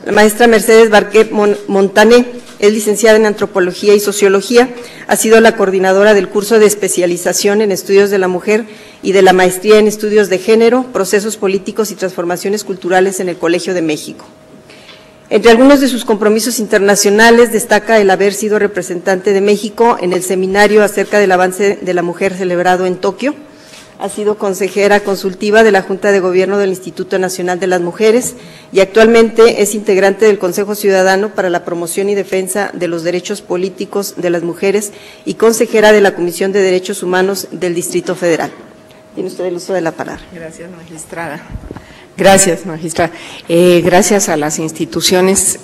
La maestra Mercedes Barquet Montané es licenciada en Antropología y Sociología, ha sido la coordinadora del curso de especialización en estudios de la mujer y de la maestría en estudios de género, procesos políticos y transformaciones culturales en el Colegio de México. Entre algunos de sus compromisos internacionales destaca el haber sido representante de México en el seminario acerca del avance de la mujer celebrado en Tokio. Ha sido consejera consultiva de la Junta de Gobierno del Instituto Nacional de las Mujeres y actualmente es integrante del Consejo Ciudadano para la Promoción y Defensa de los Derechos Políticos de las Mujeres y consejera de la Comisión de Derechos Humanos del Distrito Federal. Tiene usted el uso de la palabra. Gracias, magistrada. Gracias, magistrada. Gracias a las instituciones,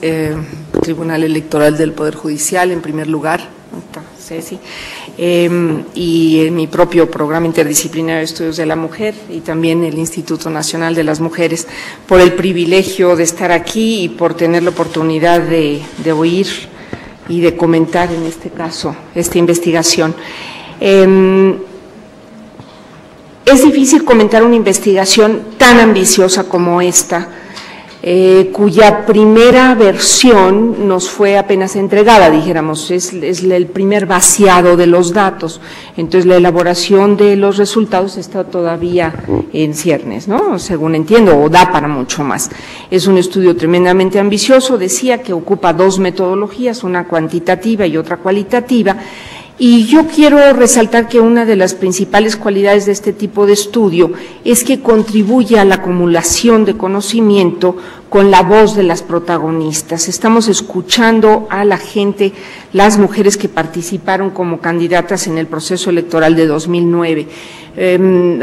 Tribunal Electoral del Poder Judicial, en primer lugar, Ceci, y en mi propio programa interdisciplinario de estudios de la mujer y también el Instituto Nacional de las Mujeres, por el privilegio de estar aquí y por tener la oportunidad de oír y de comentar, en este caso, esta investigación. Es difícil comentar una investigación tan ambiciosa como esta, cuya primera versión nos fue apenas entregada, dijéramos, es el primer vaciado de los datos. Entonces, la elaboración de los resultados está todavía en ciernes, ¿no? Según entiendo, o da para mucho más. Es un estudio tremendamente ambicioso, decía que ocupa dos metodologías, una cuantitativa y otra cualitativa. Y yo quiero resaltar que una de las principales cualidades de este tipo de estudio es que contribuye a la acumulación de conocimiento con la voz de las protagonistas. Estamos escuchando a la gente, las mujeres que participaron como candidatas en el proceso electoral de 2009.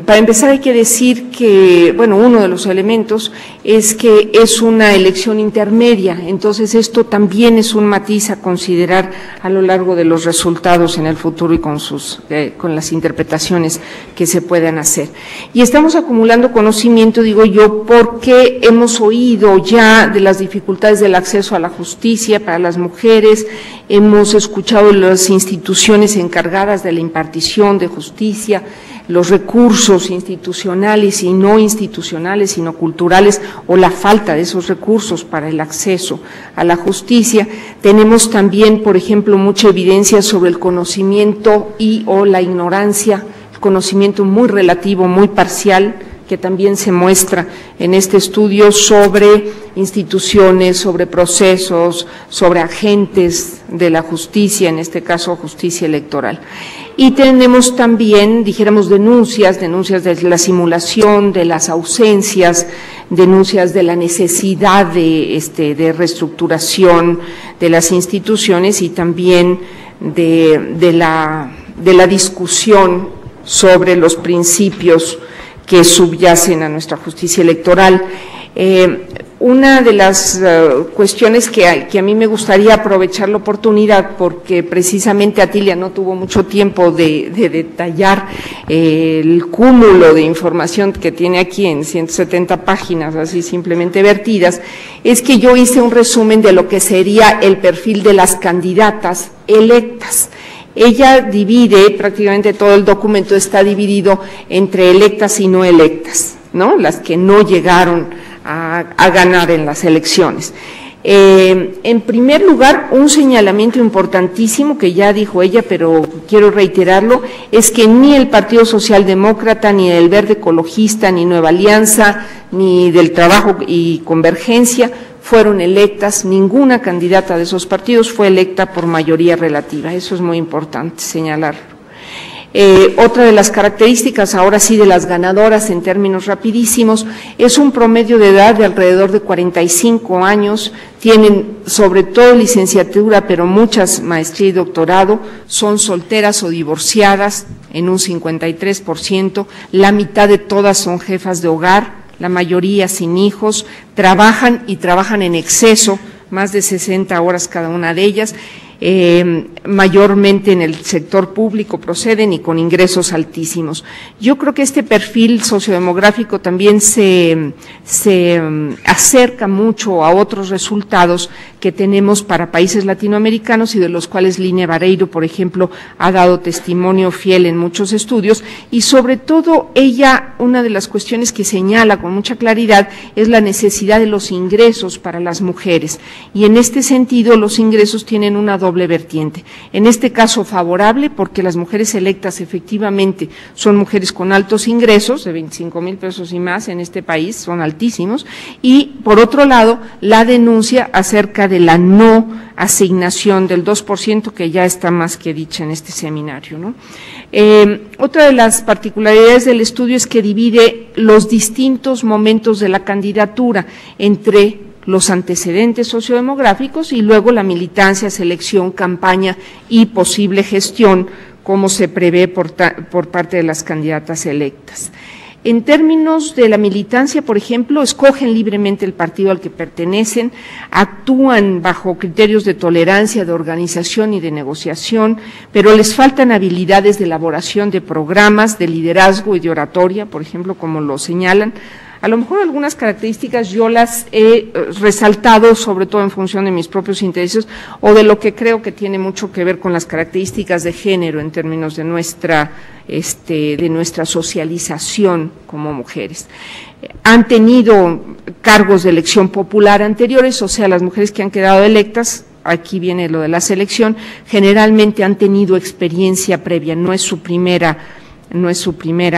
Para empezar hay que decir que, bueno, uno de los elementos es que es una elección intermedia, entonces esto también es un matiz a considerar a lo largo de los resultados en el futuro y con las interpretaciones que se puedan hacer. Y estamos acumulando conocimiento, digo yo, porque hemos oído ya de las dificultades del acceso a la justicia para las mujeres, hemos escuchado las instituciones encargadas de la impartición de justicia, los recursos institucionales y no institucionales, sino culturales, o la falta de esos recursos para el acceso a la justicia. Tenemos también, por ejemplo, mucha evidencia sobre el conocimiento y o la ignorancia, el conocimiento muy relativo, muy parcial, que también se muestra en este estudio sobre instituciones, sobre procesos, sobre agentes de la justicia, en este caso justicia electoral. Y tenemos también, dijéramos, denuncias de la simulación, de las ausencias, denuncias de la necesidad de reestructuración de las instituciones y también de la discusión sobre los principios que subyacen a nuestra justicia electoral. Una de las cuestiones que a mí me gustaría aprovechar la oportunidad, porque precisamente Atilia no tuvo mucho tiempo de detallar el cúmulo de información que tiene aquí en 170 páginas, así simplemente vertidas, es que yo hice un resumen de lo que sería el perfil de las candidatas electas. Ella divide, prácticamente todo el documento está dividido entre electas y no electas, ¿no? Las que no llegaron a ganar en las elecciones. En primer lugar, un señalamiento importantísimo que ya dijo ella, pero quiero reiterarlo, es que ni el Partido Socialdemócrata, ni el Verde Ecologista, ni Nueva Alianza, ni del Trabajo y Convergencia fueron electas, ninguna candidata de esos partidos fue electa por mayoría relativa. Eso es muy importante señalarlo. Otra de las características, ahora sí, de las ganadoras en términos rapidísimos, es un promedio de edad de alrededor de 45 años, tienen sobre todo licenciatura, pero muchas maestría y doctorado, son solteras o divorciadas en un 53%, la mitad de todas son jefas de hogar, la mayoría sin hijos, trabajan en exceso, más de 60 horas cada una de ellas. mayormente en el sector público proceden y con ingresos altísimos. Yo creo que este perfil sociodemográfico también se acerca mucho a otros resultados que tenemos para países latinoamericanos y de los cuales Line Vareiro, por ejemplo, ha dado testimonio fiel en muchos estudios, y sobre todo ella, una de las cuestiones que señala con mucha claridad es la necesidad de los ingresos para las mujeres, y en este sentido los ingresos tienen una doble vertiente. En este caso favorable, porque las mujeres electas efectivamente son mujeres con altos ingresos, de 25,000 pesos y más en este país, son altísimos, y por otro lado la denuncia acerca de la no asignación del 2%, que ya está más que dicha en este seminario, ¿no? Otra de las particularidades del estudio es que divide los distintos momentos de la candidatura entre los antecedentes sociodemográficos y luego la militancia, selección, campaña y posible gestión, como se prevé por parte de las candidatas electas. En términos de la militancia, por ejemplo, escogen libremente el partido al que pertenecen, actúan bajo criterios de tolerancia, de organización y de negociación, pero les faltan habilidades de elaboración de programas, de liderazgo y de oratoria, por ejemplo, como lo señalan. A lo mejor algunas características yo las he resaltado, sobre todo en función de mis propios intereses o de lo que creo que tiene mucho que ver con las características de género en términos de nuestra socialización como mujeres. Han tenido cargos de elección popular anteriores, o sea, las mujeres que han quedado electas, aquí viene lo de la selección, generalmente han tenido experiencia previa, no es su primera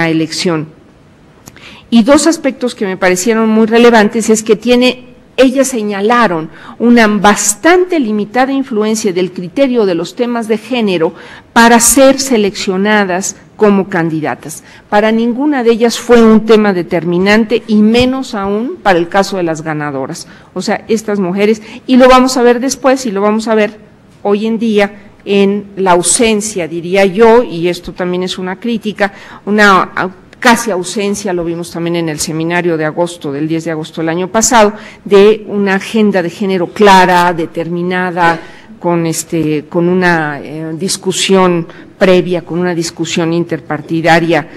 elección. Y dos aspectos que me parecieron muy relevantes es que ellas señalaron una bastante limitada influencia del criterio de los temas de género para ser seleccionadas como candidatas. Para ninguna de ellas fue un tema determinante y menos aún para el caso de las ganadoras. O sea, estas mujeres, y lo vamos a ver después y lo vamos a ver hoy en día en la ausencia, diría yo, y esto también es una crítica, una casi ausencia, lo vimos también en el seminario de agosto, del 10 de agosto del año pasado, de una agenda de género clara, determinada, con una discusión previa, con una discusión interpartidaria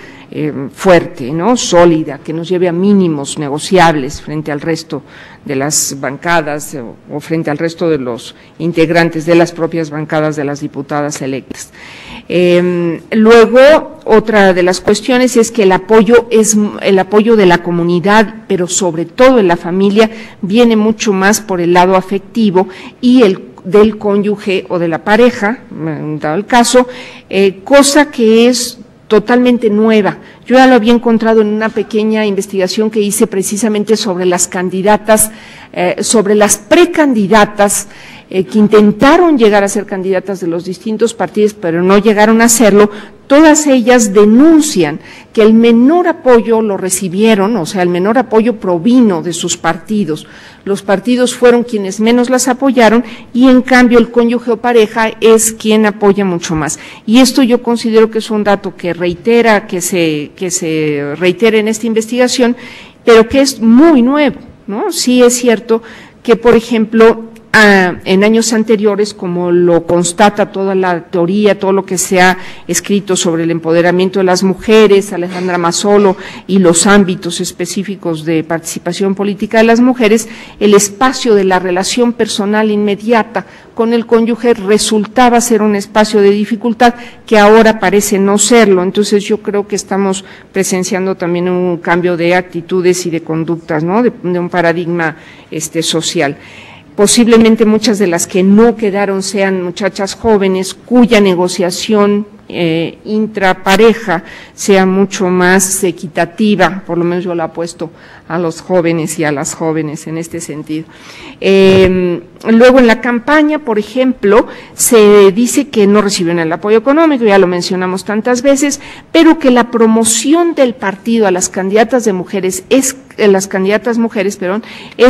fuerte, ¿no? Sólida, que nos lleve a mínimos negociables frente al resto de las bancadas o frente al resto de los integrantes de las propias bancadas de las diputadas electas. Luego, otra de las cuestiones es que el apoyo de la comunidad, pero sobre todo en la familia, viene mucho más por el lado afectivo y del cónyuge o de la pareja, dado el caso, cosa que es totalmente nueva. Yo ya lo había encontrado en una pequeña investigación que hice precisamente sobre las candidatas, sobre las precandidatas que intentaron llegar a ser candidatas de los distintos partidos, pero no llegaron a hacerlo. Todas ellas denuncian que el menor apoyo lo recibieron, o sea, el menor apoyo provino de sus partidos. Los partidos fueron quienes menos las apoyaron y en cambio el cónyuge o pareja es quien apoya mucho más. Y esto yo considero que es un dato que se reitera en esta investigación, pero que es muy nuevo, ¿no? Sí es cierto que, por ejemplo, en años anteriores, como lo constata toda la teoría, todo lo que se ha escrito sobre el empoderamiento de las mujeres, Alejandra Mazzolo, y los ámbitos específicos de participación política de las mujeres, el espacio de la relación personal inmediata con el cónyuge resultaba ser un espacio de dificultad que ahora parece no serlo. Entonces yo creo que estamos presenciando también un cambio de actitudes y de conductas, ¿no? De un paradigma social. Posiblemente muchas de las que no quedaron sean muchachas jóvenes cuya negociación intrapareja sea mucho más equitativa, por lo menos yo la apuesto a los jóvenes y a las jóvenes en este sentido. Luego en la campaña, por ejemplo, se dice que no reciben el apoyo económico, ya lo mencionamos tantas veces, pero que la promoción del partido a las candidatas mujeres es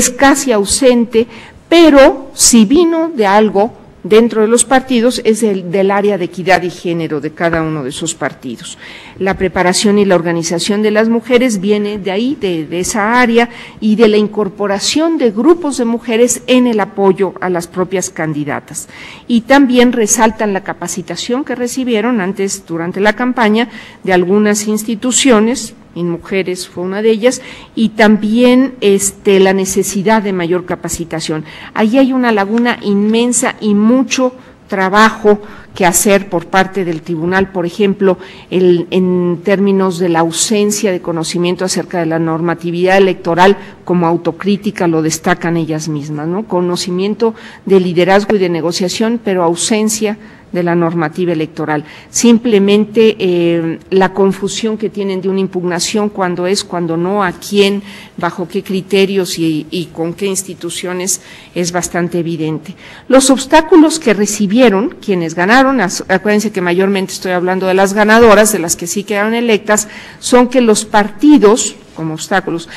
casi ausente, pero si vino de algo dentro de los partidos es del área de equidad y género de cada uno de esos partidos. La preparación y la organización de las mujeres viene de ahí, de esa área, y de la incorporación de grupos de mujeres en el apoyo a las propias candidatas. Y también resaltan la capacitación que recibieron antes, durante la campaña, de algunas instituciones, InMujeres fue una de ellas, y también la necesidad de mayor capacitación. Ahí hay una laguna inmensa y mucho trabajo que hacer por parte del tribunal, por ejemplo, en términos de la ausencia de conocimiento acerca de la normatividad electoral, como autocrítica lo destacan ellas mismas, ¿no? Conocimiento de liderazgo y de negociación, pero ausencia de la normativa electoral. Simplemente la confusión que tienen de una impugnación, cuando es, cuando no, a quién, bajo qué criterios y con qué instituciones, es bastante evidente. Los obstáculos que recibieron quienes ganaron, acuérdense que mayormente estoy hablando de las ganadoras, de las que sí quedaron electas, son que los partidos, como obstáculos,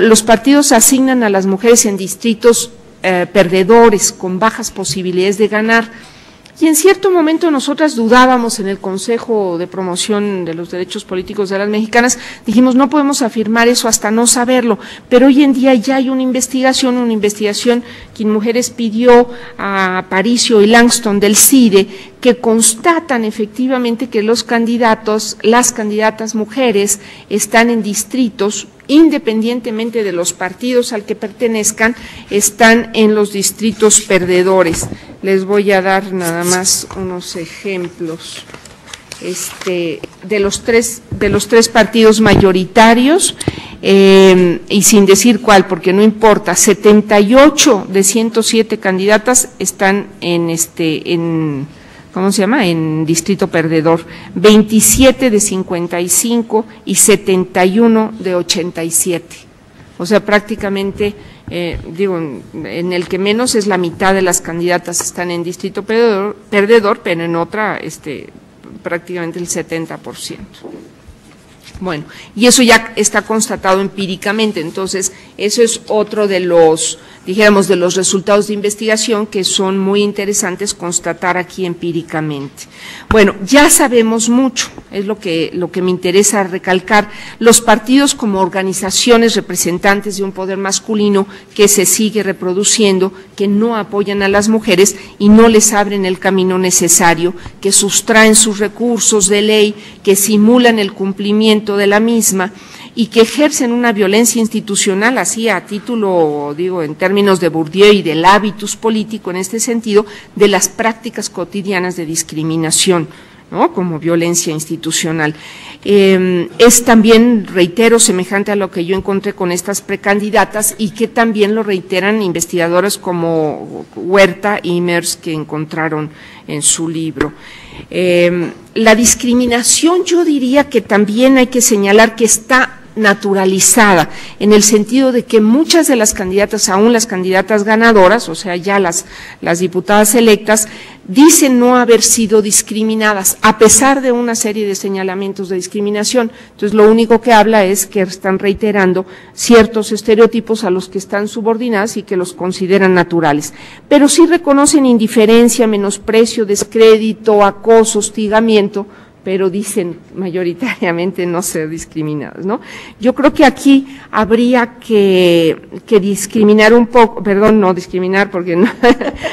los partidos asignan a las mujeres en distritos perdedores, con bajas posibilidades de ganar. Y en cierto momento nosotras dudábamos en el Consejo de Promoción de los Derechos Políticos de las Mexicanas, dijimos no podemos afirmar eso hasta no saberlo, pero hoy en día ya hay una investigación que InMujeres pidió a Aparicio y Langston del CIDE, que constatan efectivamente que los candidatos, las candidatas mujeres están en distritos, independientemente de los partidos al que pertenezcan, están en los distritos perdedores. Les voy a dar nada más unos ejemplos de los tres partidos mayoritarios, y sin decir cuál, porque no importa. 78 de 107 candidatas están en distrito perdedor, 27 de 55 y 71 de 87. O sea, prácticamente, en el que menos es la mitad de las candidatas están en distrito perdedor, pero en otra, prácticamente el 70%. Bueno, y eso ya está constatado empíricamente, entonces eso es otro de los, dijéramos, de los resultados de investigación que son muy interesantes constatar aquí empíricamente. Bueno, ya sabemos mucho, es lo que me interesa recalcar, los partidos como organizaciones representantes de un poder masculino que se sigue reproduciendo, que no apoyan a las mujeres y no les abren el camino necesario, que sustraen sus recursos de ley, que simulan el cumplimiento de la misma y que ejercen una violencia institucional, así a título, en términos de Bourdieu y del hábitus político en este sentido, de las prácticas cotidianas de discriminación, ¿no?, como violencia institucional. Es también, reitero, semejante a lo que yo encontré con estas precandidatas y que también lo reiteran investigadores como Huerta y Mers, que encontraron en su libro. La discriminación, yo diría que también hay que señalar que está naturalizada, en el sentido de que muchas de las candidatas, aún las candidatas ganadoras, o sea, ya las diputadas electas, dicen no haber sido discriminadas, a pesar de una serie de señalamientos de discriminación. Entonces, lo único que habla es que están reiterando ciertos estereotipos a los que están subordinadas y que los consideran naturales. Pero sí reconocen indiferencia, menosprecio, descrédito, acoso, hostigamiento, pero dicen mayoritariamente no ser discriminadas, ¿no? Yo creo que aquí habría que discriminar un poco, perdón, no discriminar porque no,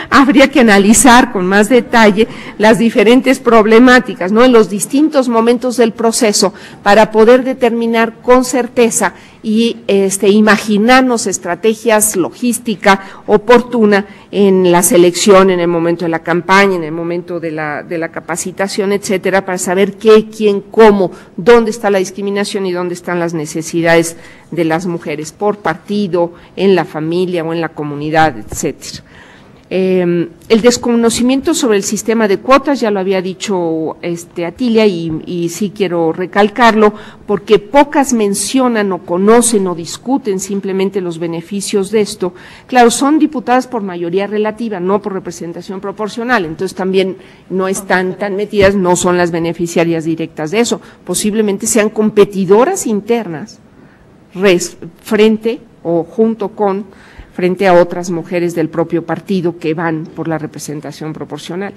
habría que analizar con más detalle las diferentes problemáticas, ¿no?, en los distintos momentos del proceso para poder determinar con certeza y imaginarnos estrategias logística oportuna en la selección, en el momento de la campaña, en el momento de la capacitación, etcétera, para saber qué, quién, cómo, dónde está la discriminación y dónde están las necesidades de las mujeres, por partido, en la familia o en la comunidad, etcétera. El desconocimiento sobre el sistema de cuotas, ya lo había dicho Atilia, y sí quiero recalcarlo, porque pocas mencionan o conocen o discuten simplemente los beneficios de esto. Claro, son diputadas por mayoría relativa, no por representación proporcional, entonces también no están tan metidas, no son las beneficiarias directas de eso, posiblemente sean competidoras internas frente o junto con frente a otras mujeres del propio partido que van por la representación proporcional.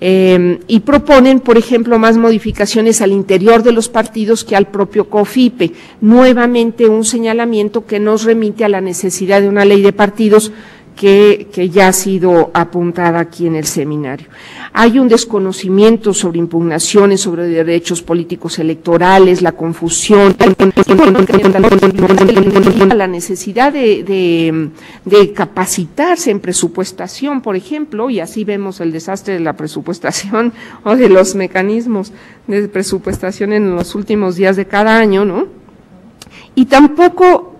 Y proponen, por ejemplo, más modificaciones al interior de los partidos que al propio COFIPE. Nuevamente un señalamiento que nos remite a la necesidad de una ley de partidos que ya ha sido apuntada aquí en el seminario. Hay un desconocimiento sobre impugnaciones, sobre derechos políticos electorales, la confusión, la necesidad de capacitarse en presupuestación, por ejemplo, y así vemos el desastre de la presupuestación o de los mecanismos de presupuestación en los últimos días de cada año, ¿no? Y tampoco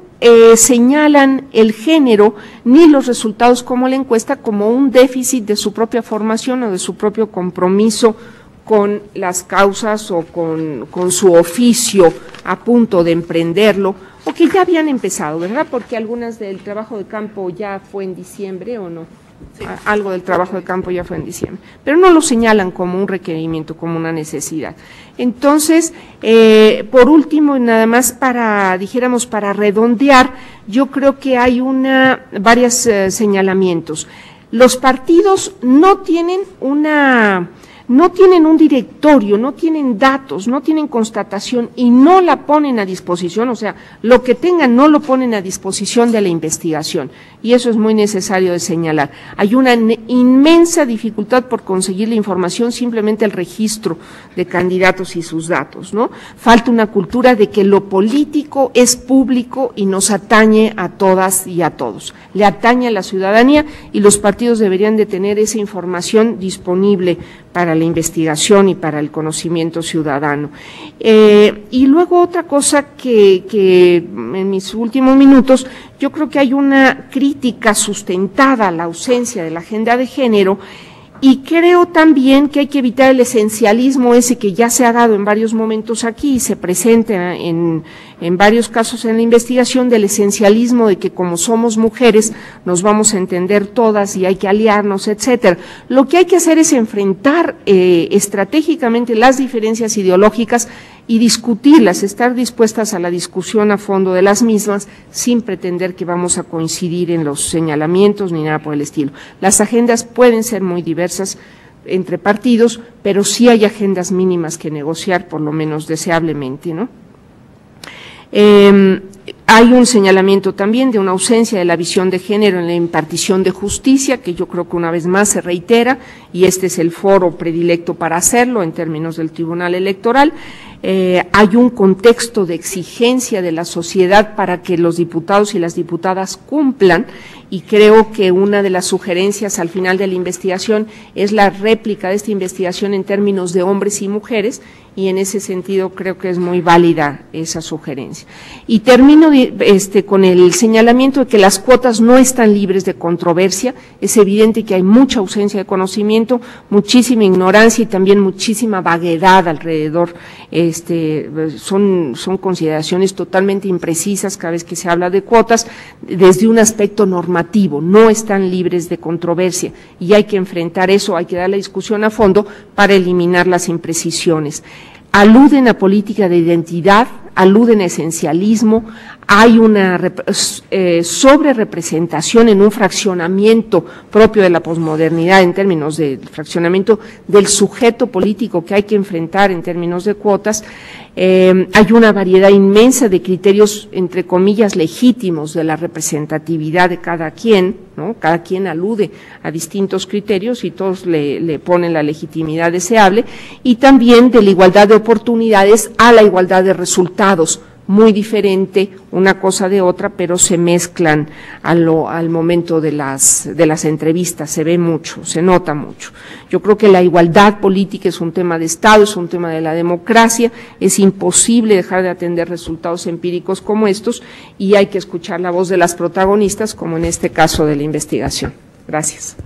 señalan el género ni los resultados como la encuesta como un déficit de su propia formación o de su propio compromiso con las causas o con su oficio a punto de emprenderlo, o que ya habían empezado, ¿verdad? Porque algunas del trabajo de campo ya fue en diciembre, ¿o no? Sí. Algo del trabajo de campo ya fue en diciembre, pero no lo señalan como un requerimiento, como una necesidad. Entonces, por último, nada más para redondear, yo creo que hay varios señalamientos. Los partidos no tienen un directorio, no tienen datos, no tienen constatación y no la ponen a disposición, o sea, lo que tengan no lo ponen a disposición de la investigación, y eso es muy necesario de señalar. Hay una inmensa dificultad por conseguir la información, simplemente el registro de candidatos y sus datos, ¿no? Falta una cultura de que lo político es público y nos atañe a todas y a todos. Le atañe a la ciudadanía y los partidos deberían de tener esa información disponible para la investigación y para el conocimiento ciudadano. Y luego otra cosa que en mis últimos minutos, yo creo que hay una crítica sustentada a la ausencia de la agenda de género, y creo también que hay que evitar el esencialismo ese que ya se ha dado en varios momentos aquí y se presenta en varios casos en la investigación, del esencialismo de que como somos mujeres nos vamos a entender todas y hay que aliarnos, etcétera. Lo que hay que hacer es enfrentar estratégicamente las diferencias ideológicas y discutirlas, estar dispuestas a la discusión a fondo de las mismas, sin pretender que vamos a coincidir en los señalamientos ni nada por el estilo. Las agendas pueden ser muy diversas entre partidos, pero sí hay agendas mínimas que negociar, por lo menos deseablemente, ¿no? Hay un señalamiento también de una ausencia de la visión de género en la impartición de justicia, que yo creo que una vez más se reitera, y este es el foro predilecto para hacerlo en términos del Tribunal Electoral. Hay un contexto de exigencia de la sociedad para que los diputados y las diputadas cumplan, y creo que una de las sugerencias al final de la investigación es la réplica de esta investigación en términos de hombres y mujeres, y en ese sentido creo que es muy válida esa sugerencia. Y termino con el señalamiento de que las cuotas no están libres de controversia. Es evidente que hay mucha ausencia de conocimiento, muchísima ignorancia y también muchísima vaguedad alrededor. Son consideraciones totalmente imprecisas cada vez que se habla de cuotas desde un aspecto normativo, no están libres de controversia, y hay que enfrentar eso, hay que dar la discusión a fondo para eliminar las imprecisiones. Aluden a política de identidad, aluden a esencialismo, hay una sobrerepresentación en un fraccionamiento propio de la posmodernidad en términos de fraccionamiento del sujeto político que hay que enfrentar en términos de cuotas. Hay una variedad inmensa de criterios, entre comillas, legítimos de la representatividad de cada quien, ¿no? Cada quien alude a distintos criterios y todos le ponen la legitimidad deseable, y también de la igualdad de oportunidades a la igualdad de resultados, muy diferente una cosa de otra, pero se mezclan al momento de las entrevistas, se ve mucho, se nota mucho. Yo creo que la igualdad política es un tema de Estado, es un tema de la democracia, es imposible dejar de atender resultados empíricos como estos, y hay que escuchar la voz de las protagonistas, como en este caso de la investigación. Gracias.